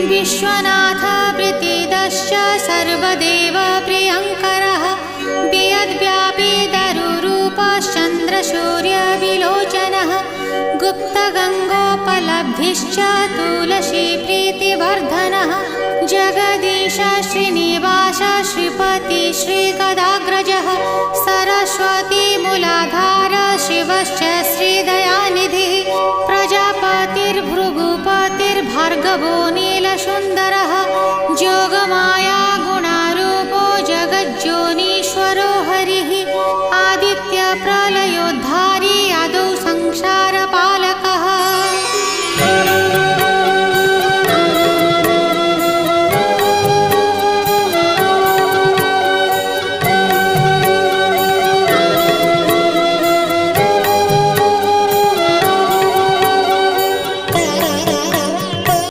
विश्वनाथ प्रीतिदश्च सर्वदेव प्रियङ्करः वियद्व्यापी दरुरूपश्चन्द्रसूर्यविलोचनः गुप्तगङ्गोपलब्धिश्च तुलसीप्रीतिवर्धनः जगदीश श्रीनिवास श्रीपति श्रीगदाग्रजः सरस्वतीमूलाधार शिवश्च श्रीदयानिधिः प्रजापतिर्भृगुपतिर्भार्गवो नीलसुन्दरः जोगमाया